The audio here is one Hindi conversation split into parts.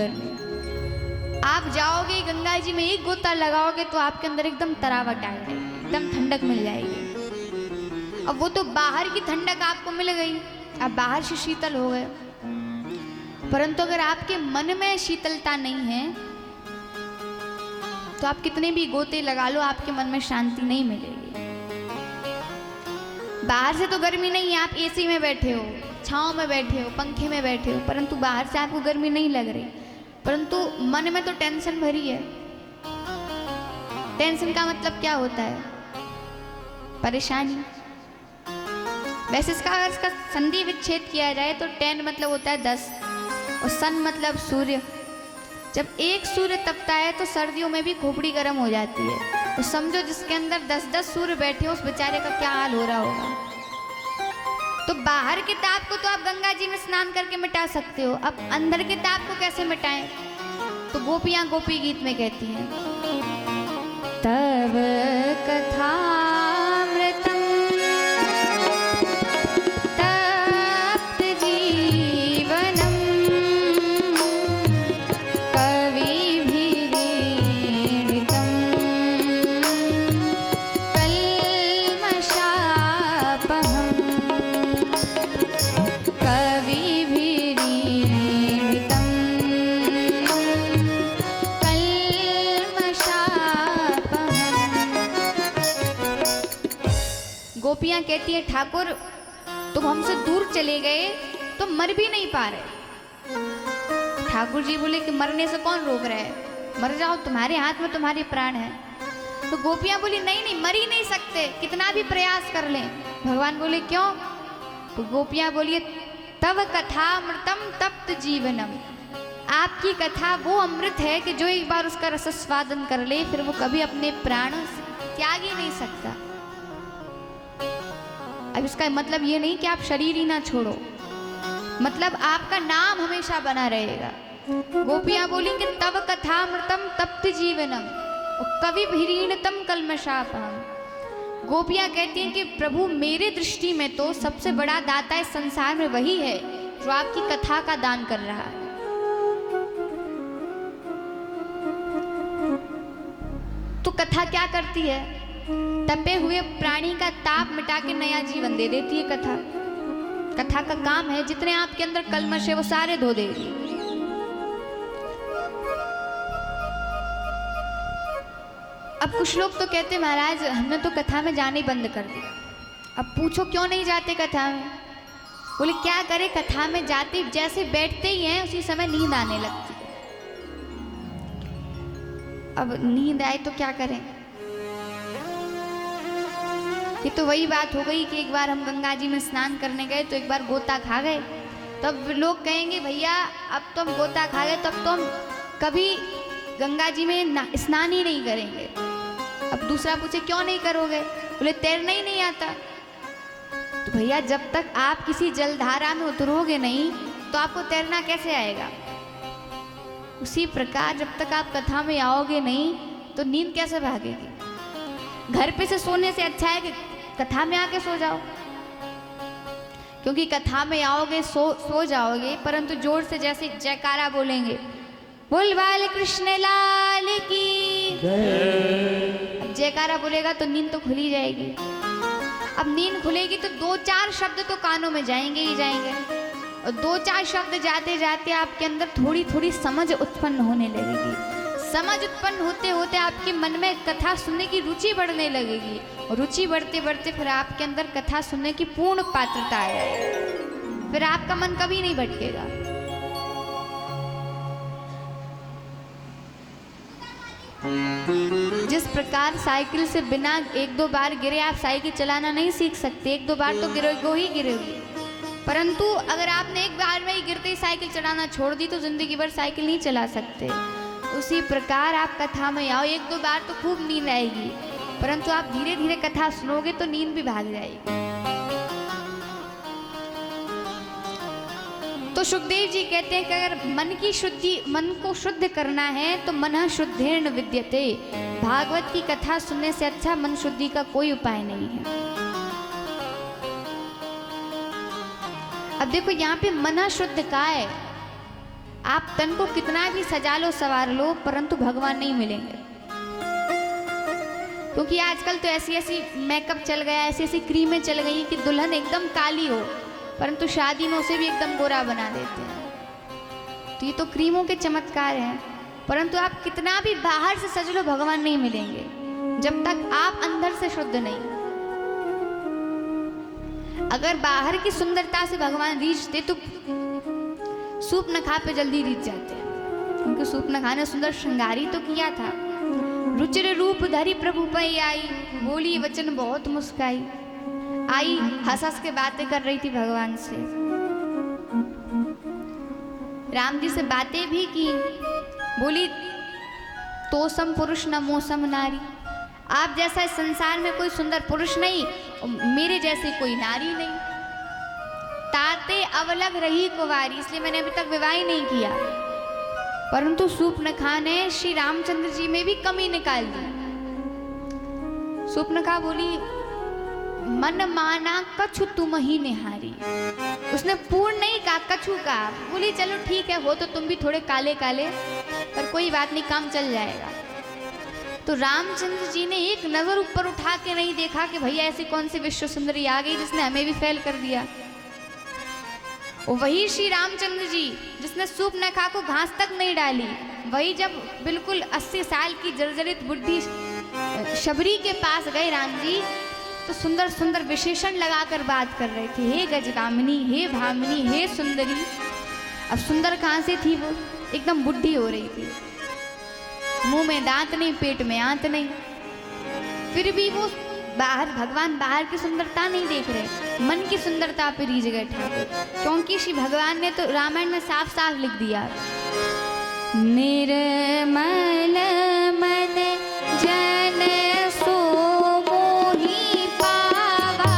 नगर में। आप जाओगे गंगा जी में, एक गोता लगाओगे तो आपके अंदर एकदम तरावट आ जाएगी, एकदम ठंडक मिल जाएगी। अब वो तो बाहर की ठंडक आपको मिल गई, आप बाहर से शीतल हो गए, परंतु अगर आपके मन में शीतलता नहीं है तो आप कितने भी गोते लगा लो, आपके मन में शांति नहीं मिलेगी। बाहर से तो गर्मी नहीं है, आप एसी में बैठे हो, छांव में बैठे हो, पंखे में बैठे हो, परंतु बाहर से आपको गर्मी नहीं लग रही, परंतु मन में तो टेंशन भरी है। टेंशन का मतलब क्या होता है? परेशानी। वैसे अगर इसका संधि विच्छेद किया जाए तो टेन मतलब होता है 10 और सन मतलब सूर्य। जब एक सूर्य तपता है तो सर्दियों में भी खोपड़ी गर्म हो जाती है, तो समझो जिसके अंदर 10-10 सूर्य बैठे हो उस बेचारे का क्या हाल हो रहा होगा। तो बाहर के ताप को तो आप गंगा जी में स्नान करके मिटा सकते हो, अब अंदर के ताप को कैसे मिटाएं? तो गोपियां गोपी गीत में कहती हैं, तब कथामृतम तप्त जीवनम कविभिरीडितम कल्मषापहम् कविभिरीडितम कल्मषापहम्। गोपियां कहती है, ठाकुर तुम हमसे दूर चले गए तो मर भी नहीं पा रहे। ठाकुर जी बोले कि मरने से कौन रोक रहा है, मर जाओ, तुम्हारे हाथ में तुम्हारे प्राण है। तो गोपियां बोली नहीं नहीं, मर ही नहीं सकते, कितना भी प्रयास कर लें। भगवान बोले क्यों? तो गोपियां बोलिए, तव कथामृतम तप्त जीवनम, आपकी कथा वो अमृत है कि जो एक बार उसका रसस्वादन कर ले फिर वो कभी अपने प्राण त्याग ही नहीं सकता। अब इसका मतलब ये नहीं कि आप शरीर ही ना छोड़ो, मतलब आपका नाम हमेशा बना रहेगा। गोपियां बोली कि तव कथामृतम तप्त जीवनम कविभिरीडितम कल्मषापहम्। गोपियां कहती हैं कि प्रभु मेरे दृष्टि में तो सबसे बड़ा दाता इस संसार में वही है जो आपकी कथा का दान कर रहा है। तो कथा क्या करती है? तपे हुए प्राणी का ताप मिटा के नया जीवन दे देती है कथा। कथा का काम है जितने आपके अंदर कल्मश है वो सारे धो देगी। अब कुछ लोग तो कहते महाराज हमने तो कथा में जाने बंद कर दिया। अब पूछो क्यों नहीं जाते कथा में? बोले क्या करें, कथा में जाते जैसे बैठते ही हैं उसी समय नींद आने लगती है। अब नींद आए तो क्या करें? ये तो वही बात हो गई कि एक बार हम गंगा जी में स्नान करने गए तो एक बार गोता खा गए, तब लोग कहेंगे भैया अब तो हम गोता खा गए, तब तो हम कभी गंगा जी में स्नान ही नहीं करेंगे। अब दूसरा पूछे क्यों नहीं करोगे? बोले तैरना ही नहीं आता। तो भैया जब तक आप किसी जलधारा में उतरोगे नहीं तो आपको तैरना कैसे आएगा? उसी प्रकार जब तक आप कथा में आओगे नहीं तो नींद कैसे भागेगी? घर पे से सोने से अच्छा है कि कथा में आके सो जाओ, क्योंकि कथा में आओगे सो जाओगे, परंतु जोर से जैसे जयकारा बोलेंगे, बोल बाल कृष्ण लाल की जय। जयकारा बोलेगा तो नींद तो खुली जाएगी। अब नींद खुलेगी तो 2-4 शब्द तो कानों में जाएंगे ही जाएंगे, और 2-4 शब्द जाते जाते आपके अंदर थोड़ी थोड़ी समझ उत्पन्न होने लगेगी। समझ उत्पन्न होते होते आपके मन में कथा सुनने की रुचि बढ़ने लगेगी, और रुचि बढ़ते बढ़ते फिर आपके अंदर कथा सुनने की पूर्ण पात्रता आ जाएगी। फिर आपका मन कभी नहीं भटकेगा। जिस प्रकार साइकिल से बिना 1-2 बार गिरे आप साइकिल चलाना नहीं सीख सकते, 1-2 बार तो गिरोगे ही गिरोगे, परंतु अगर आपने एक बार में ही गिरते ही साइकिल चलाना छोड़ दी तो जिंदगी भर साइकिल नहीं चला सकते। उसी प्रकार आप कथा में आओ, 1-2 बार तो खूब नींद आएगी, परंतु आप धीरे धीरे कथा सुनोगे तो नींद भी भाग जाएगी। तो सुखदेव जी कहते हैं कि अगर मन को शुद्ध करना है तो मनः शुद्धेन विद्यते। भागवत की कथा सुनने से अच्छा मन शुद्धि का कोई उपाय नहीं है। अब देखो यहाँ पे मनः शुद्ध का है, आप तन को कितना भी सजा लो संवार लो, परंतु भगवान नहीं मिलेंगे। क्योंकि आजकल तो ऐसी ऐसी मेकअप चल गया, ऐसी ऐसी क्रीमें चल गई कि दुल्हन एकदम काली हो, परंतु शादी में उसे भी एकदम गोरा बना देते हैं। तो ये तो क्रीमों के चमत्कार हैं, परंतु आप कितना भी बाहर से सज लो, भगवान नहीं मिलेंगे जब तक आप अंदर से शुद्ध नहीं। अगर बाहर की सुंदरता से भगवान रीझते तो सूप नखा पे जल्दी रीझ जाते हैं, क्योंकि सूप नखा ने सुंदर श्रृंगारी तो किया था। रुचिर रूप धरी प्रभु पई आई, बोली वचन बहुत मुस्काई। आई हंस हंस के बातें कर रही थी भगवान से, राम जी से बातें भी की। बोली तो सम पुरुष न मोसम नारी, आप जैसा इस संसार में कोई सुंदर पुरुष नहीं, मेरे जैसी कोई नारी नहीं। ताते अवलग रही कुंवारी, इसलिए मैंने अभी तक विवाह ही नहीं किया। परंतु सूपनखा ने श्री रामचंद्र जी में भी कमी निकाल दी। सूपनखा बोली मन माना कछु तुम ही निहारी, उसने पूर्ण नहीं कहा, कछु कहा। बोली चलो ठीक है, हो तो तुम भी थोड़े काले काले, पर कोई बात नहीं, काम चल जाएगा। तो रामचंद्र जी ने एक नजर ऊपर उठा के नहीं देखा कि भैया ऐसी कौन सी विश्व सुंदरी आ गई जिसने हमें भी फेल कर दिया। वही श्री रामचंद्र जी जिसने सूपनखा को घास तक नहीं डाली, वही जब बिल्कुल 80 साल की जर्जरित बुढ़ी शबरी के पास गए राम जी, तो सुंदर सुंदर विशेषण लगाकर बात कर रहे थे। हे गजगामिनी, हे भामिनी, हे सुंदरी। अब सुंदर कहाँ से थी वो, एकदम बुढ़ी हो रही थी, मुंह में दांत नहीं, पेट में आंत नहीं। फिर भी वो बाहर, भगवान बाहर की सुंदरता नहीं देख रहे, मन की सुंदरता पे रीझ गए ठाकुर। क्योंकि श्री भगवान ने तो रामायण में साफ साफ लिख दिया, निर्मल मन जन सो मोहि पावा,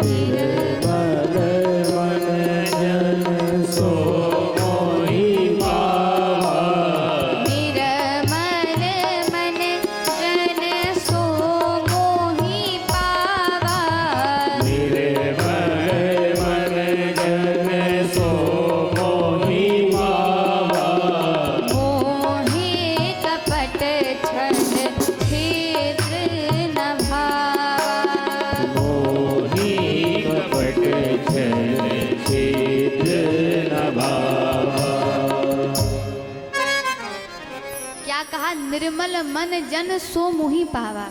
निर्मल मन जन सो मोहि पावा, निर्मल मन जन सो मोहि पावा, निर्मल मन जन सो मोहि पावा, मोहि कपट छल छेद न भावा, मोहि कपट छल छेद न भावा। क्या कहा, निर्मल मन जन सो मोहि पावा,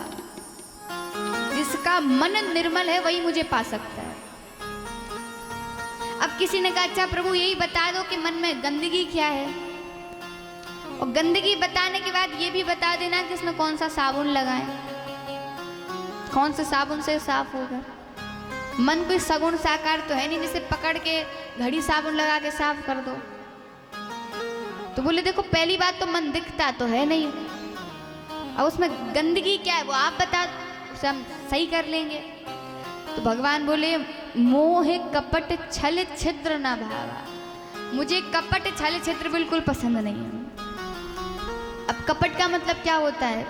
जिसका मन निर्मल है वही मुझे पा सकता है। अब किसी ने कहा अच्छा प्रभु यही बता दो कि मन में गंदगी क्या है, और गंदगी बताने के बाद ये भी बता देना कि इसमें कौन सा साबुन लगाएं, कौन से साबुन से साफ होगा। मन कोई सगुण साकार तो है नहीं जिसे पकड़ के घड़ी साबुन लगा के साफ कर दो। तो बोले देखो पहली बात तो मन दिखता तो है नहीं, और उसमें गंदगी क्या है वो आप बता, उसे हम सही कर लेंगे। तो भगवान बोले मोह कपट छल छिद्र न भावा, मुझे कपट छल छिद्र बिल्कुल पसंद नहीं है। अब कपट का मतलब क्या होता है,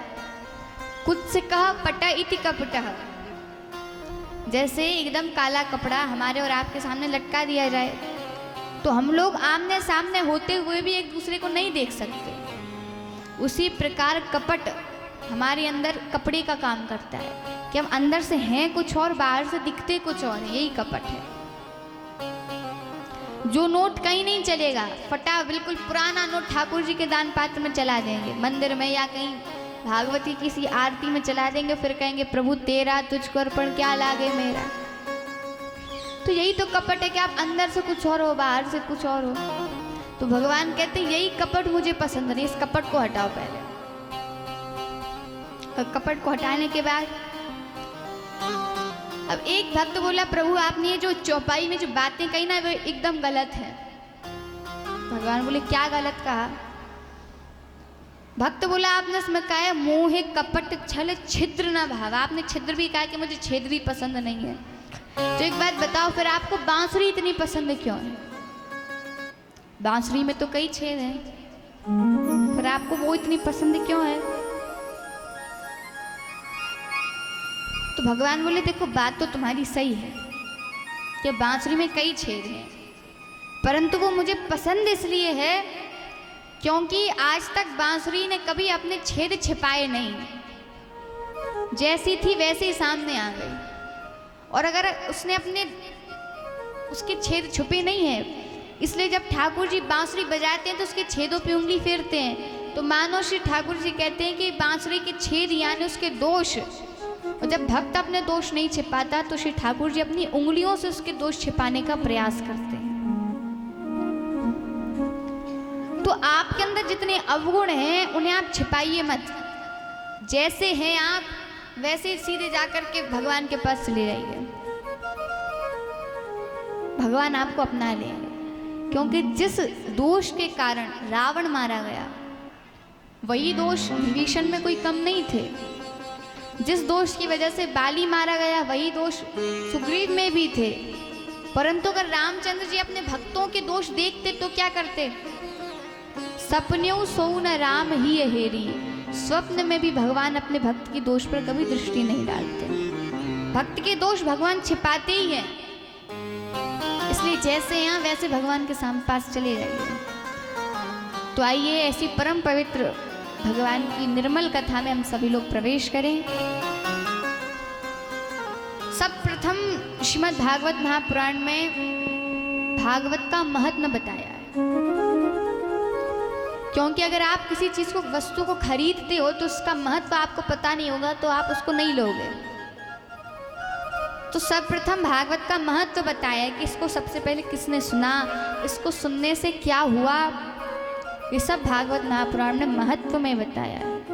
कुछ से कहा पटा इति कपटः, जैसे एकदम काला कपड़ा हमारे और आपके सामने लटका दिया जाए तो हम लोग आमने सामने होते हुए भी एक दूसरे को नहीं देख सकते, उसी प्रकार कपट हमारे अंदर कपड़े का काम करता है कि हम अंदर से हैं कुछ और, बाहर से दिखते कुछ और, यही कपट है। जो नोट कहीं नहीं चलेगा, फटा बिल्कुल पुराना नोट ठाकुर जी के दान पात्र में चला देंगे, मंदिर में या कहीं भागवती किसी आरती में चला देंगे, फिर कहेंगे प्रभु तेरा तुझको अर्पण क्या लागे मेरा। तो यही तो कपट है कि आप अंदर से कुछ और हो, बाहर से कुछ और हो। तो भगवान कहते हैं यही कपट मुझे पसंद नहीं, इस कपट को हटाओ पहले। और कपट को हटाने के बाद अब एक भक्त बोला प्रभु आपने ये जो चौपाई में जो बातें कही ना वो एकदम गलत है। भगवान बोले क्या गलत कहा। भक्त बोला आपने इसमें कहा है मोह कपट छल छिद्र न भाव, आपने छिद्र भी कहा कि मुझे छेद भी पसंद नहीं है। तो एक बात बताओ फिर आपको बांसुरी इतनी पसंद क्यों है? बांसुरी में तो कई छेद हैं, पर आपको वो इतनी पसंद क्यों है? तो भगवान बोले देखो बात तो तुम्हारी सही है कि बांसुरी में कई छेद हैं, परंतु वो मुझे पसंद इसलिए है क्योंकि आज तक बांसुरी ने कभी अपने छेद छिपाए नहीं, जैसी थी वैसे ही सामने आ गई। और अगर उसने उसके छेद छुपे नहीं है, इसलिए जब ठाकुर जी बांसुरी बजाते हैं तो उसके छेदों पे उंगली फेरते हैं, तो मानो श्री ठाकुर जी कहते हैं कि बांसुरी के छेद यानी उसके दोष, और जब भक्त अपने दोष नहीं छिपाता तो श्री ठाकुर जी अपनी उंगलियों से उसके दोष छिपाने का प्रयास करते हैं। तो आपके अंदर जितने अवगुण हैं उन्हें आप छिपाइए मत, जैसे हैं आप वैसे ही सीधे जाकर के भगवान के पास चले जाइए, भगवान आपको अपना लेंगे। क्योंकि जिस दोष के कारण रावण मारा गया वही दोष विभीषण में कोई कम नहीं थे, जिस दोष की वजह से बाली मारा गया वही दोष सुग्रीव में भी थे। परंतु अगर रामचंद्र जी अपने भक्तों के दोष देखते तो क्या करते? सपन्यों सोऊ न राम ही हेरी, स्वप्न में भी भगवान अपने भक्त की दोष पर कभी दृष्टि नहीं डालते। भक्त के दोष भगवान छिपाते ही हैं, इसलिए जैसे हैं वैसे भगवान के पास चले जाइए। तो आइए ऐसी परम पवित्र भगवान की निर्मल कथा में हम सभी लोग प्रवेश करें। सब प्रथम श्रीमद् भागवत महापुराण में भागवत का महत्व बताया है, क्योंकि अगर आप किसी चीज को वस्तु को खरीदते हो तो उसका महत्व आपको पता नहीं होगा तो आप उसको नहीं लोगे। तो सर्वप्रथम भागवत का महत्व बताया कि इसको सबसे पहले किसने सुना, इसको सुनने से क्या हुआ, ये सब भागवत महापुराण ने महत्व में बताया है।